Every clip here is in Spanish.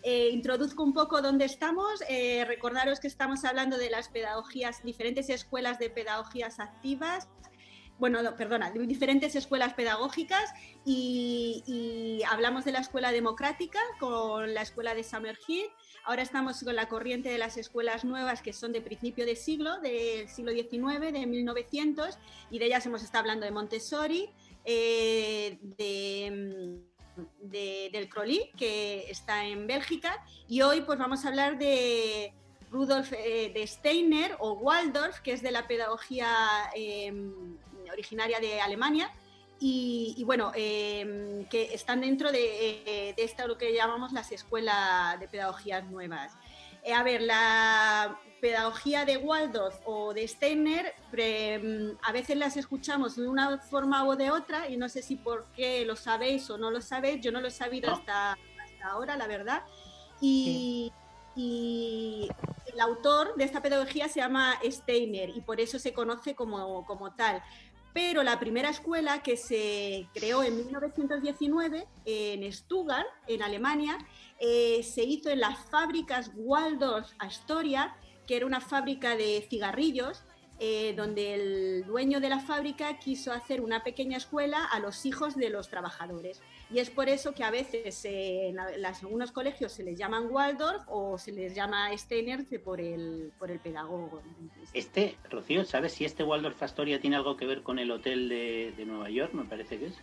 Introduzco un poco dónde estamos. Recordaros que estamos hablando de las pedagogías, diferentes escuelas de pedagogías activas. Bueno, no, perdona, de diferentes escuelas pedagógicas y hablamos de la escuela democrática con la escuela de Summerhill. Ahora estamos con la corriente de las escuelas nuevas que son de principio de siglo, del siglo XIX, de 1900, y de ellas hemos estado hablando de Montessori, del Crolí, que está en Bélgica, y hoy pues vamos a hablar de Rudolf de Steiner o Waldorf, que es de la pedagogía originaria de Alemania, y bueno, que están dentro de esto lo que llamamos las escuelas de pedagogías nuevas. A ver, la pedagogía de Waldorf o de Steiner, a veces las escuchamos de una forma o de otra, y no sé si por qué lo sabéis o no lo sabéis, yo no lo he sabido hasta ahora, la verdad. Y el autor de esta pedagogía se llama Steiner y por eso se conoce como tal. Pero la primera escuela, que se creó en 1919 en Stuttgart, en Alemania, se hizo en las fábricas Waldorf Astoria, que era una fábrica de cigarrillos, donde el dueño de la fábrica quiso hacer una pequeña escuela a los hijos de los trabajadores. Y es por eso que a veces en algunos colegios se les llaman Waldorf o se les llama Steiner por el pedagogo. Rocío, ¿sabes si este Waldorf Astoria tiene algo que ver con el hotel de Nueva York? Me parece que es.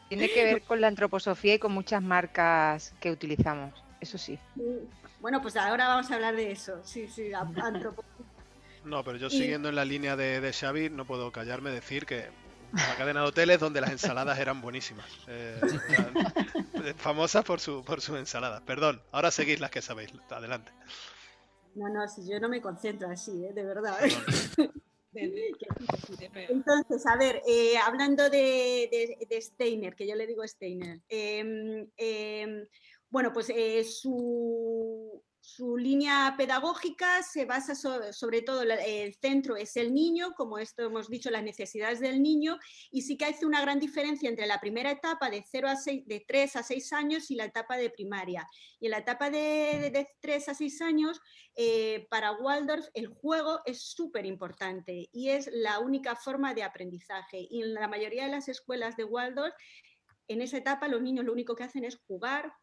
Tiene que ver con la antroposofía y con muchas marcas que utilizamos, eso sí. Bueno, pues ahora vamos a hablar de eso. Sí, antroposofía. No, pero yo siguiendo en la línea de Xavi, no puedo callarme decir que una cadena de hoteles donde las ensaladas eran buenísimas. Famosas por su ensalada. Perdón, ahora seguís las que sabéis. Adelante. No, si yo no me concentro así, de verdad. Entonces, a ver, hablando de Steiner, que yo le digo Steiner, bueno, pues su línea pedagógica se basa sobre todo, el centro es el niño, como esto hemos dicho, las necesidades del niño, y sí que hace una gran diferencia entre la primera etapa de 3 a 6 años y la etapa de primaria. Y en la etapa de 3 a 6 años, para Waldorf el juego es súper importante y es la única forma de aprendizaje. Y en la mayoría de las escuelas de Waldorf, en esa etapa los niños lo único que hacen es jugar.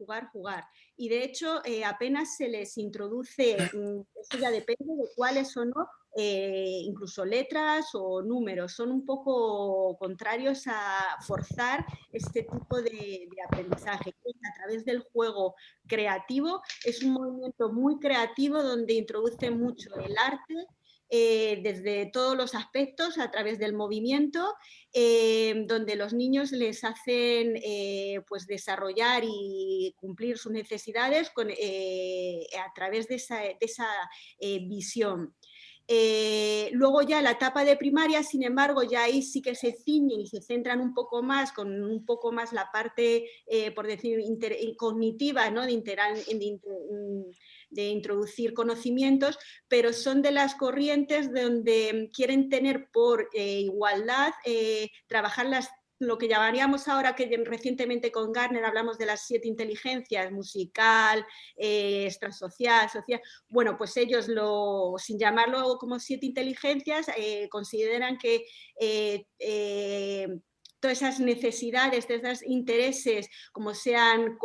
Y de hecho apenas se les introduce, eso ya depende de cuáles son, ¿no? Incluso letras o números, son un poco contrarios a forzar este tipo de aprendizaje. A través del juego creativo, es un movimiento muy creativo donde introduce mucho el arte, desde todos los aspectos, a través del movimiento, donde los niños les hacen pues desarrollar y cumplir sus necesidades a través de esa visión. Luego ya la etapa de primaria, sin embargo, ya ahí sí que se ciñen y se centran un poco más, con un poco más la parte, por decir, cognitiva, ¿no? de introducir conocimientos, pero son de las corrientes donde quieren tener por igualdad, trabajar lo que llamaríamos ahora, que recientemente con Gardner hablamos de las 7 inteligencias, musical, extrasocial, social. Bueno, pues ellos, sin llamarlo como 7 inteligencias, consideran que todas esas necesidades, todos esos intereses, como sean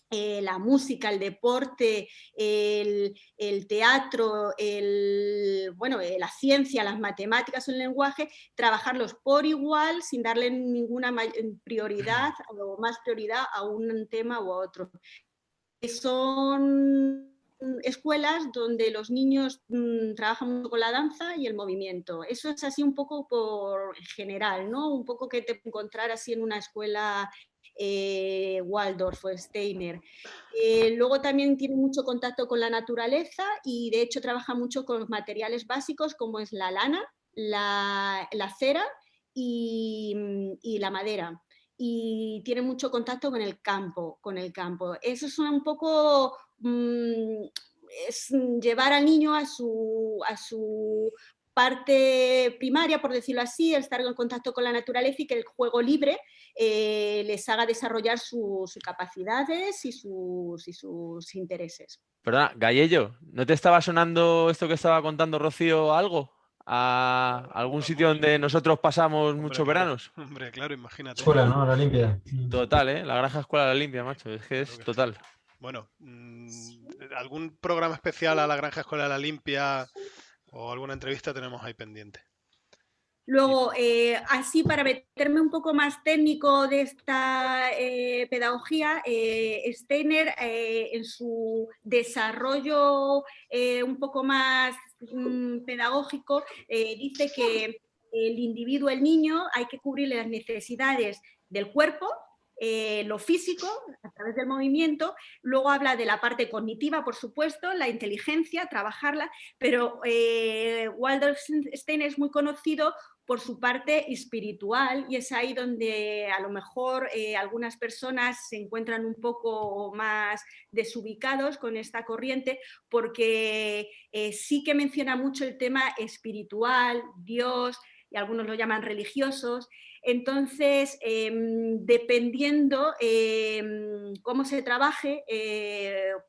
la música, el deporte, el teatro, la ciencia, las matemáticas o el lenguaje, trabajarlos por igual sin darle ninguna prioridad o más prioridad a un tema u a otro. Son escuelas donde los niños trabajan mucho con la danza y el movimiento. Eso es así un poco por general, ¿no? Un poco que te encontrar así en una escuela Waldorf o Steiner. Luego también tiene mucho contacto con la naturaleza y de hecho trabaja mucho con los materiales básicos como es la lana, la cera y la madera. Y tiene mucho contacto con el campo. Eso es un poco es llevar al niño a su parte primaria, por decirlo así, el estar en contacto con la naturaleza y que el juego libre les haga desarrollar sus capacidades y sus intereses. Perdona, Gallello, ¿no te estaba sonando esto que estaba contando Rocío algo? ¿A algún sitio donde nosotros pasamos muchos veranos? Hombre, claro, imagínate. Escuela, ¿no? La limpia. Total, ¿eh? La granja escuela la limpia, macho. Es que es total. Bueno, ¿algún programa especial a la granja escuela la limpia o alguna entrevista tenemos ahí pendiente? Luego, así para meterme un poco más técnico de esta pedagogía, Steiner en su desarrollo un poco más pedagógico dice que el individuo, el niño, hay que cubrirle las necesidades del cuerpo, lo físico, a través del movimiento. Luego habla de la parte cognitiva, por supuesto, la inteligencia, trabajarla, pero Waldorf Steiner es muy conocido por su parte espiritual, y es ahí donde a lo mejor algunas personas se encuentran un poco más desubicados con esta corriente, porque sí que menciona mucho el tema espiritual, Dios, y algunos lo llaman religiosos. Entonces, dependiendo cómo se trabaje,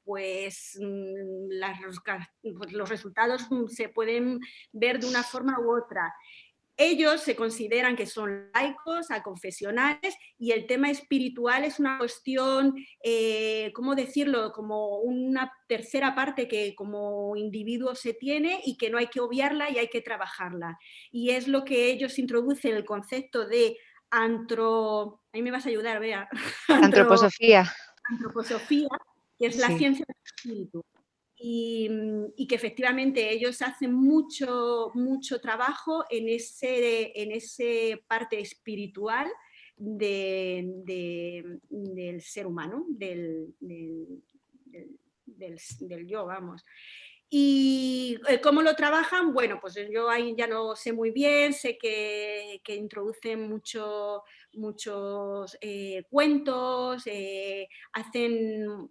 pues los resultados se pueden ver de una forma u otra. Ellos se consideran que son laicos, aconfesionales, y el tema espiritual es una cuestión, ¿cómo decirlo?, como una tercera parte que como individuo se tiene y que no hay que obviarla y hay que trabajarla. Y es lo que ellos introducen, el concepto de ahí me vas a ayudar, Bea. Antroposofía. Antroposofía, que es la ciencia del espíritu. Y que efectivamente ellos hacen mucho trabajo en ese parte espiritual del ser humano, del yo, vamos. ¿Y cómo lo trabajan? Bueno, pues yo ahí ya no sé muy bien, sé que introducen muchos cuentos, hacen...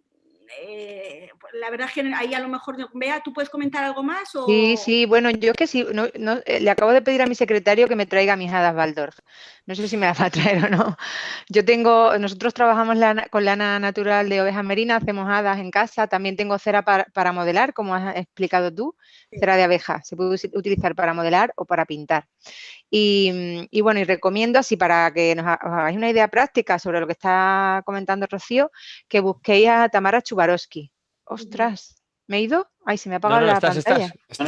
la verdad es que ahí a lo mejor, Bea, ¿tú puedes comentar algo más? O... Sí, bueno, yo que sí, le acabo de pedir a mi secretario que me traiga mis hadas Waldorf. No sé si me las va a traer o no. Nosotros trabajamos con lana natural de ovejas merinas, hacemos hadas en casa, también tengo cera para modelar, como has explicado tú, cera de abeja, se puede utilizar para modelar o para pintar. Y bueno, y recomiendo, así para que os hagáis una idea práctica sobre lo que está comentando Rocío, que busquéis a Tamara Chubarovsky. ¡Ostras! ¿Me he ido? Ay, se me ha apagado la pantalla. Estás.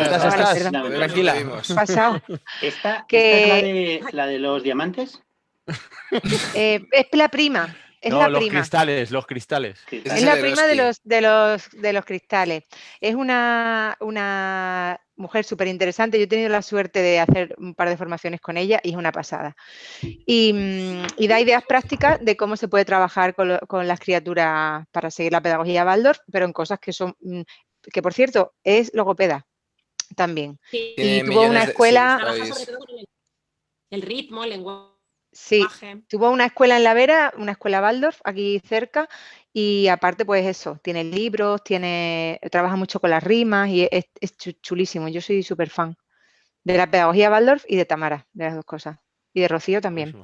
Tranquila. Pasado. ¿Esta es la de los diamantes? Es la prima. Es no, la los prima. los cristales. Es la prima de los cristales. Es una mujer súper interesante. Yo he tenido la suerte de hacer un par de formaciones con ella y es una pasada. Y da ideas prácticas de cómo se puede trabajar con las criaturas para seguir la pedagogía Waldorf, pero en cosas que por cierto, es logopeda también. Sí. Y tuvo una escuela... Trabaja sobre todo con el ritmo, el lenguaje. Sí, tuvo una escuela en La Vera, una escuela Waldorf aquí cerca, y aparte pues eso, tiene libros, trabaja mucho con las rimas y es chulísimo. Yo soy súper fan de la pedagogía Waldorf y de Tamara, de las dos cosas. Y de Rocío también.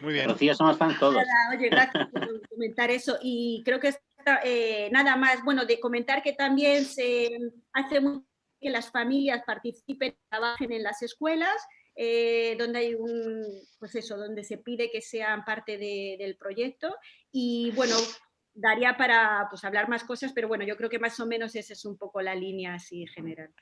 Muy bien. Rocío, somos fan todos. Oye, gracias por comentar eso. Y creo que nada más, bueno, de comentar que también se hace mucho que las familias participen, trabajen en las escuelas, donde hay donde se pide que sean parte del proyecto. Y bueno, daría para hablar más cosas, pero bueno, yo creo que más o menos esa es un poco la línea así general.